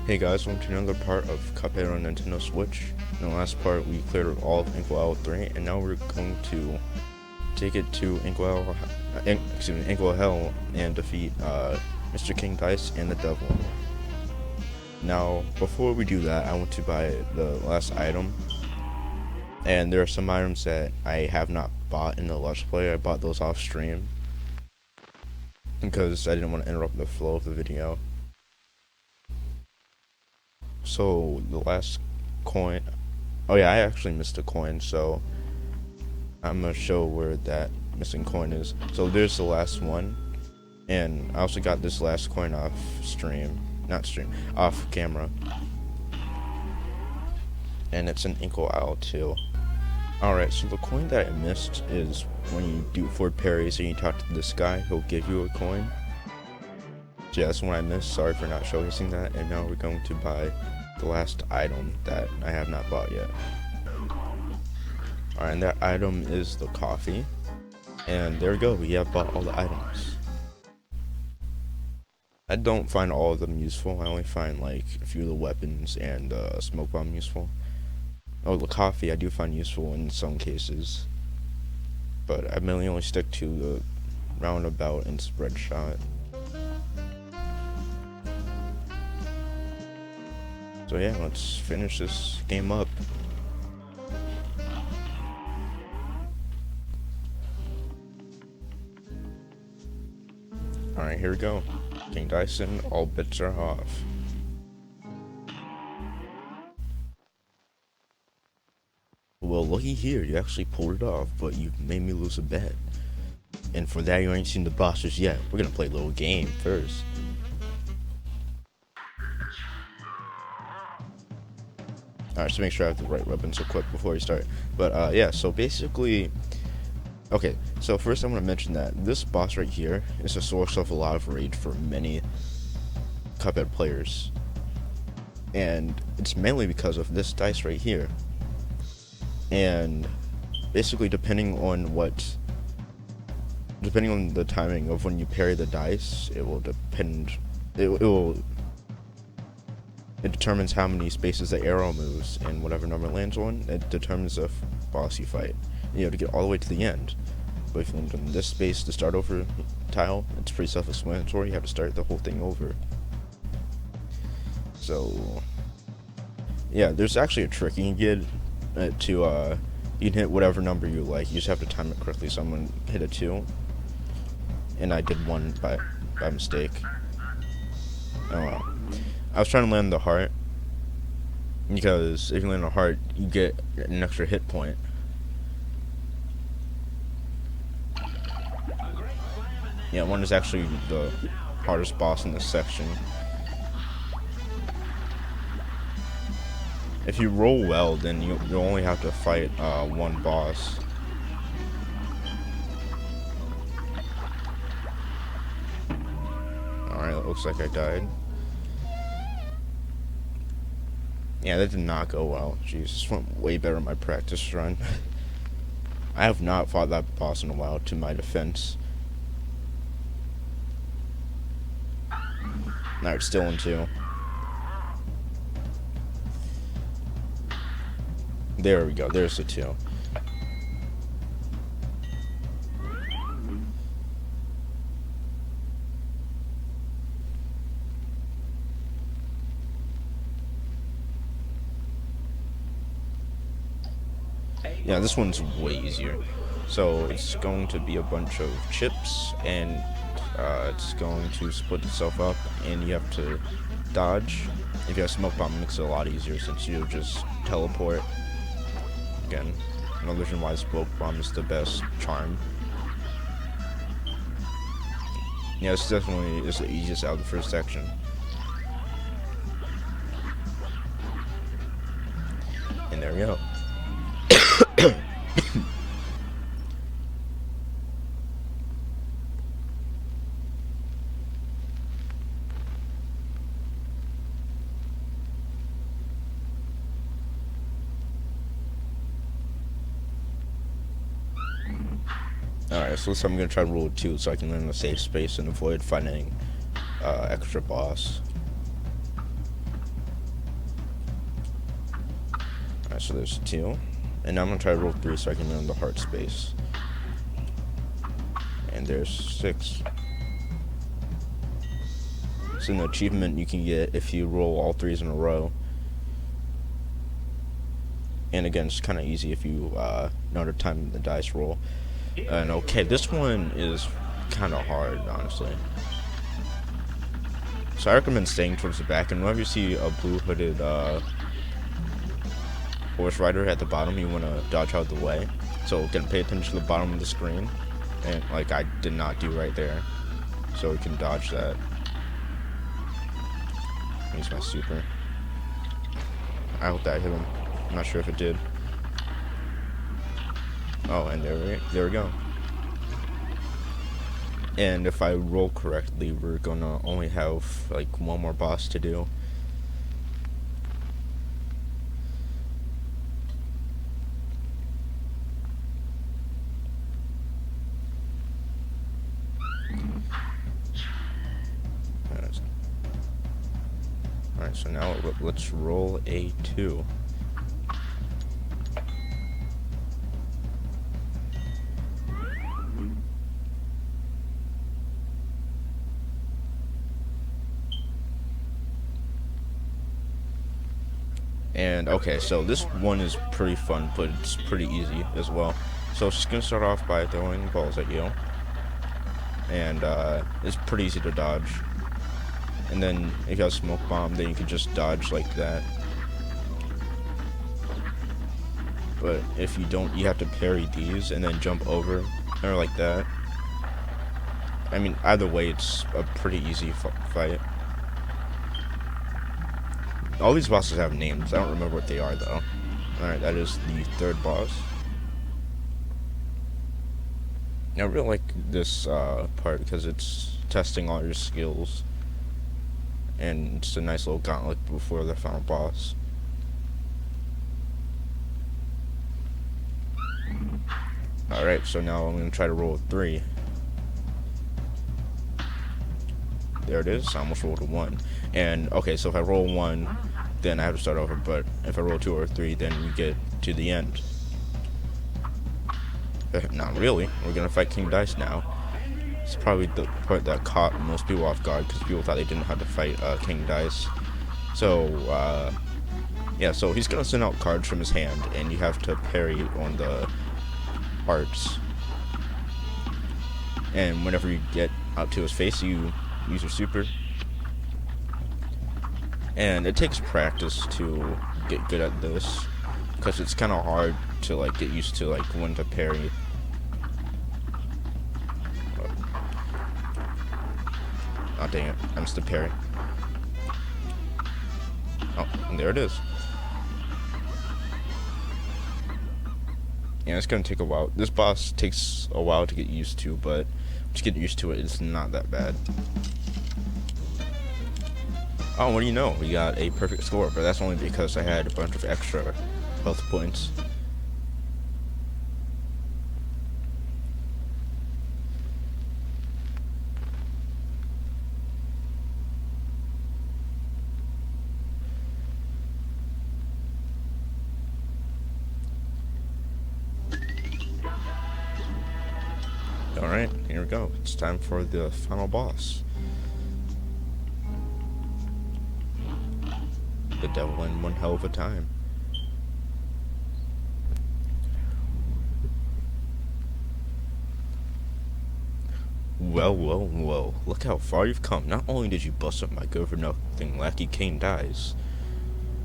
Hey guys, welcome to another part of Cuphead on Nintendo Switch. In the last part, we cleared all of Inkwell 3, and now we're going to take it to Inkwell Hell and defeat Mr. King Dice and the Devil. Now, before we do that, I want to buy the last item, and there are some items that I have not bought in the Let's Play. I bought those off stream because I didn't want to interrupt the flow of the video. So the last coin, oh yeah, I actually missed a coin, so I'm gonna show where that missing coin is. So there's the last one, and I also got this last coin off off camera, and it's an Inkwell too. Alright, so the coin that I missed is when you do 4 parries and you talk to this guy, he'll give you a coin. So yeah, that's one I missed. Sorry for not showcasing that. And now we're going to buy the last item that I have not bought yet. Alright, and that item is the coffee. And there we go, we have bought all the items. I don't find all of them useful. I only find like a few of the weapons and smoke bomb useful. Oh, the coffee I do find useful in some cases. But I mainly only stick to the roundabout and spread shot. So yeah, let's finish this game up. Alright, here we go. King Dyson, all bets are off. Well, looky here, you actually pulled it off, but you made me lose a bet. And for that, you ain't seen the bosses yet. We're gonna play a little game first. Alright, so make sure I have the right weapons equipped before we start. But yeah, so basically, okay, so first I'm going to mention that this boss right here is a source of a lot of rage for many Cuphead players. And it's mainly because of this dice right here. And basically depending on the timing of when you parry the dice, it determines how many spaces the arrow moves, and whatever number it lands on, it determines the boss you fight. You have to get all the way to the end. But if you land on this space to start over tile, it's pretty self-explanatory. You have to start the whole thing over. So yeah, there's actually a trick you can get you can hit whatever number you like. You just have to time it correctly. So I'm gonna hit a 2, and I did 1 by mistake. Oh well. I was trying to land the heart, because if you land the heart, you get an extra hit point. Yeah, 1 is actually the hardest boss in this section. If you roll well, then you only have to fight 1 boss. Alright, it looks like I died. Yeah, that did not go well. Jeez, this went way better in my practice run. I have not fought that boss in a while, to my defense. Now it's still in 2. There we go, there's the 2. Yeah, this one's way easier. So it's going to be a bunch of chips, and it's going to split itself up, and you have to dodge. If you have smoke bomb, it makes it a lot easier since you just teleport. Again, another reason why smoke bomb is the best charm. Yeah, this definitely is the easiest out of the first section. And there we go. Alright, so this time I'm going to try to roll 2 so I can land in a safe space and avoid fighting extra boss. Alright, so there's 2. And now I'm gonna try to roll 3 so I can earn the heart space. And there's 6. It's an achievement you can get if you roll all 3s in a row. And again, it's kind of easy if you know how to time the dice roll. And okay, this one is kind of hard, honestly. So I recommend staying towards the back, and whenever you see a blue hooded horse rider at the bottom, you want to dodge out of the way. So again, pay attention to the bottom of the screen, and like I did not do right there, so we can dodge that. Use my super. I hope that hit him. I'm not sure if it did. Oh, and there we go. And if I roll correctly, we're gonna only have like one more boss to do. Alright, so now let's roll a 2. And okay, so this one is pretty fun, but it's pretty easy as well. So it's just gonna start off by throwing balls at you, and it's pretty easy to dodge. And then if you have a smoke bomb, then you can just dodge like that. But if you don't, you have to parry these and then jump over, or like that. I mean, either way, it's a pretty easy fight. All these bosses have names. I don't remember what they are, though. Alright, that is the 3rd boss. Now, I really like this part because it's testing all your skills. And it's a nice little gauntlet before the final boss. Alright, so now I'm going to try to roll a 3. There it is. I almost rolled a 1. And okay, so if I roll 1, then I have to start over. But if I roll 2 or 3, then we get to the end. Not really. We're gonna fight King Dice now. It's probably the part that caught most people off guard because people thought they didn't know how to fight King Dice. So yeah, so he's gonna send out cards from his hand, and you have to parry on the hearts. And whenever you get up to his face, you use your super. And it takes practice to get good at this, because it's kind of hard to like get used to like when to parry. Oh dang it, I missed the parry. Oh, and there it is. Yeah, it's gonna take a while. This boss takes a while to get used to, but once you get used to it, it's not that bad. Oh, what do you know? We got a perfect score, but that's only because I had a bunch of extra health points. Alright, here we go. It's time for the final boss. The devil in one hell of a time. Well, look how far you've come. Not only did you bust up my good-for-nothing lackey King Dice,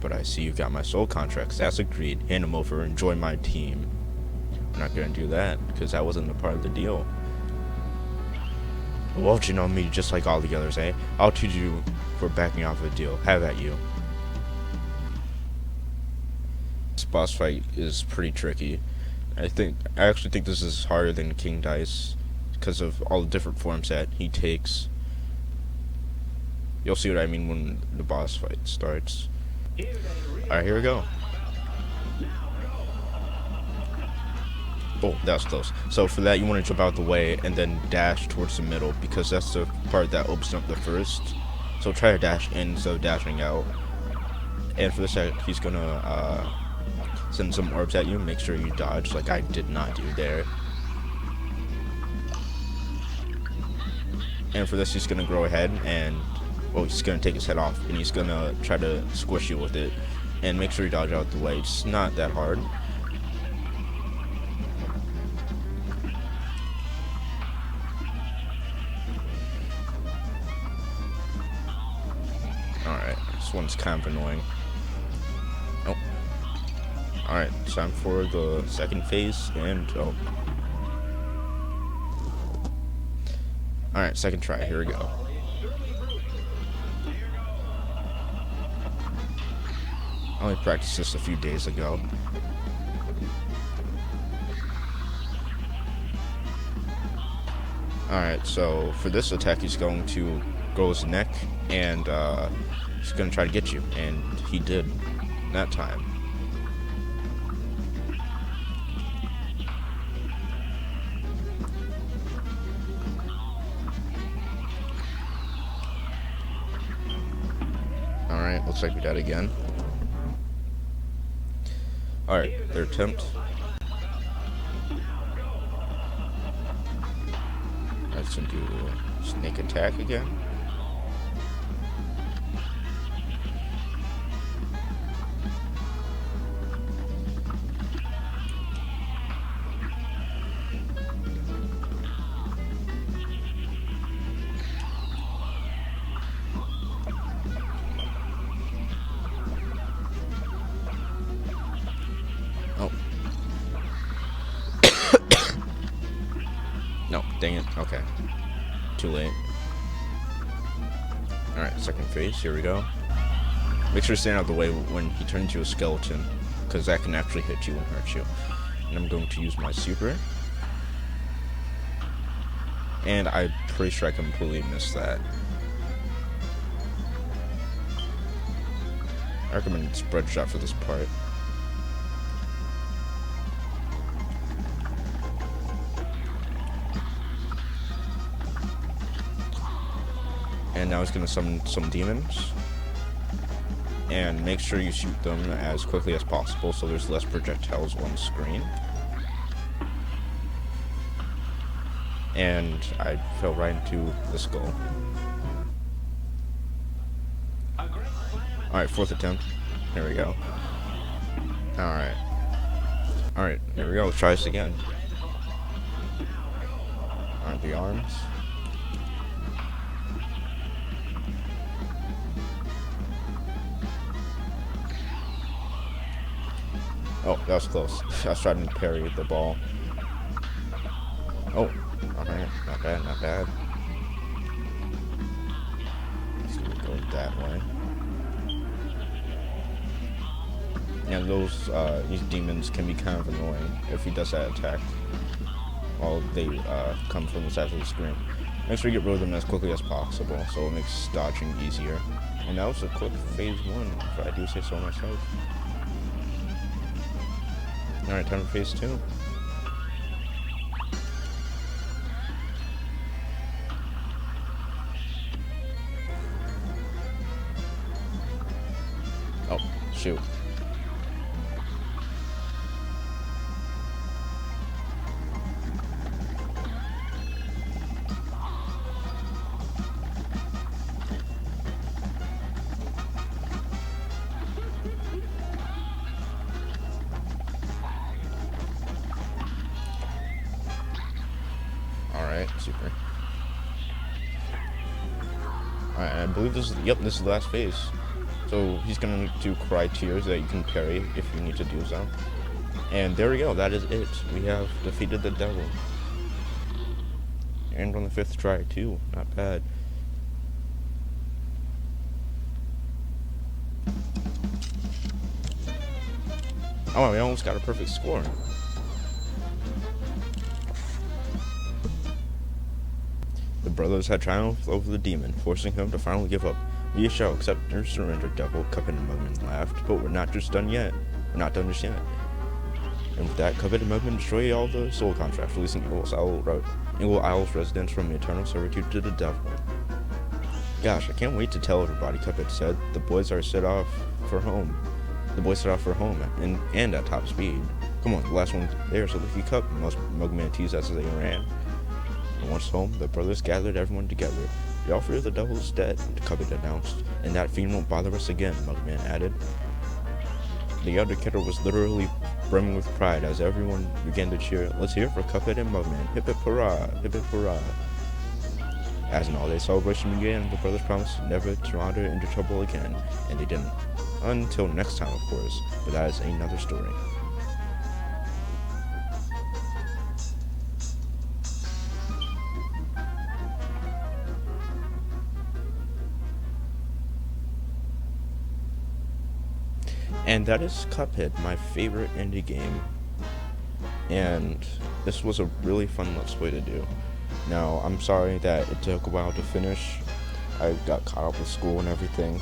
but I see you got my soul contracts. That's agreed. Hand them over and join my team. I'm not gonna do that, because that wasn't a part of the deal. Won't you know me just like all the others, eh? I'll teach you for backing off a deal. Have at you. This boss fight is pretty tricky. I actually think this is harder than King Dice because of all the different forms that he takes. You'll see what I mean when the boss fight starts. Alright, here we go. Oh, that was close. So for that, you want to jump out the way and then dash towards the middle, because that's the part that opens up the first. So try to dash in instead of dashing out. And for this, he's gonna send some orbs at you, make sure you dodge like I did not do there. And for this, he's gonna grow ahead and, well, he's gonna take his head off and he's gonna try to squish you with it. And make sure you dodge out the way. It's not that hard. Alright, this one's kind of annoying. Oh. Alright, time for the second phase, and oh. Alright, second try, here we go. I only practiced this a few days ago. Alright, so for this attack, he's going to grow his neck, and he's going to try to get you, and he did that time. Alright, looks like we died again. Alright, their attempt. Let's do snake attack again. Oh. No, dang it. Okay. Too late. Alright, second phase. Here we go. Make sure to stand out of the way when he turns into a skeleton, because that can actually hit you and hurt you. And I'm going to use my super. And I'm pretty sure I completely missed that. I recommend spread shot for this part. And now he's going to summon some demons. And make sure you shoot them as quickly as possible so there's less projectiles on screen. And I fell right into the skull. Alright, fourth attempt. There we go. Alright. Alright, here we go. Let's try this again. Alright, the arms. Oh, that was close. I was trying to parry the ball. Oh, alright. Not bad, not bad. Just gonna go that way. And these demons can be kind of annoying if he does that attack while they come from the side of the screen. Make sure you get rid of them as quickly as possible so it makes dodging easier. And that was a quick phase 1, if I do say so myself. Alright, time for phase 2. Oh, shoot. Alright, super. Alright, I believe this is, yep, this is the last phase. So he's gonna do cry tears that you can parry if you need to do so. And there we go, that is it. We have defeated the devil. And on the 5th try too, not bad. Oh, we almost got a perfect score. The brothers had triumphed over the demon, forcing him to finally give up. We shall accept or surrender, devil, Cuphead and Mugman laughed. But we're not just done yet. We're not done just yet. And with that, Cuphead and Mugman destroy all the soul contracts, releasing Inkwell Isle's residents from eternal servitude to the devil. Gosh, I can't wait to tell everybody, Cuphead said. The boys are set off for home. The boys set off for home and at top speed. Come on, the last one there is a Licky Cup. Most Mugman teased as they ran. And once home, the brothers gathered everyone together. "We all fear the devil is dead," Cuphead announced. "And that fiend won't bother us again," Mugman added. The elder kiddo was literally brimming with pride as everyone began to cheer. "Let's hear it for Cuphead and Mugman. Hip hip hurrah! Hip hip hurrah!" As an all-day celebration began, the brothers promised never to wander into trouble again, and they didn't. Until next time, of course, but that is another story. And that is Cuphead, my favorite indie game. And this was a really fun Let's Play to do. Now, I'm sorry that it took a while to finish. I got caught up with school and everything,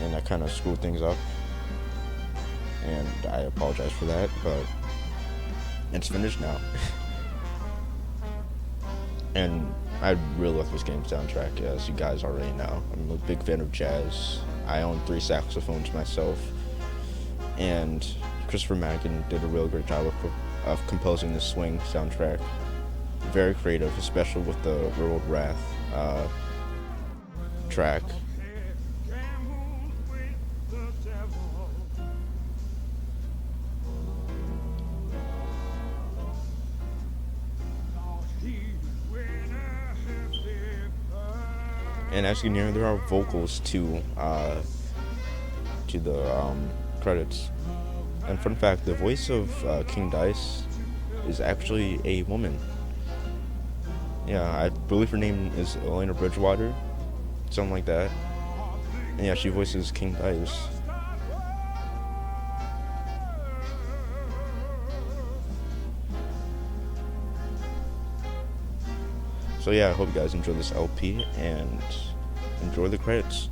and I kind of screwed things up. And I apologize for that, but it's finished now. And I really love this game's soundtrack, as you guys already know. I'm a big fan of jazz. I own 3 saxophones myself, and Christopher Madigan did a real great job of composing the swing soundtrack. Very creative, especially with the World Wrath track. And as you can hear, there are vocals to the credits. And fun fact, the voice of King Dice is actually a woman. Yeah, I believe her name is Elena Bridgewater, something like that. And yeah, she voices King Dice. So yeah, I hope you guys enjoy this LP and enjoy the credits.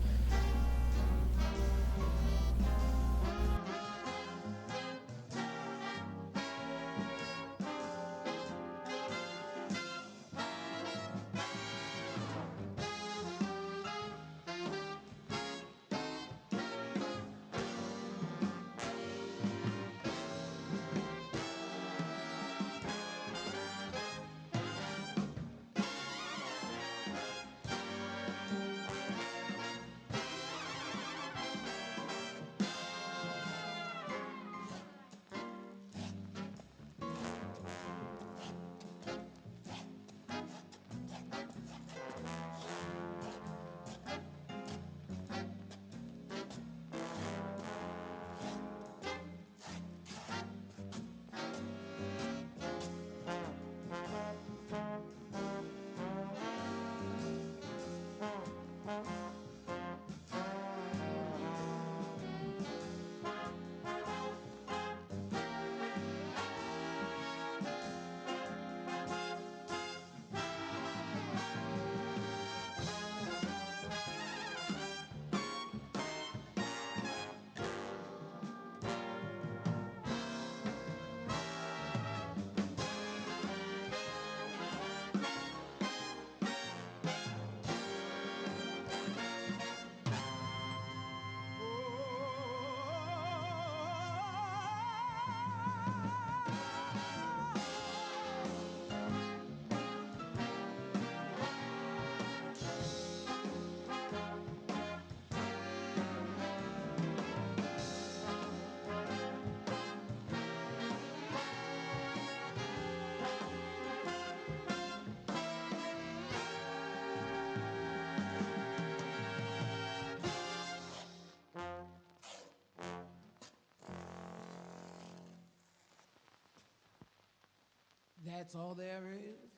That's all there is?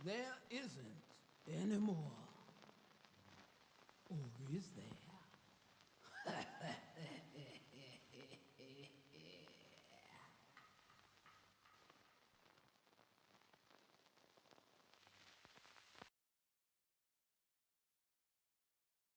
There isn't anymore. Or is there?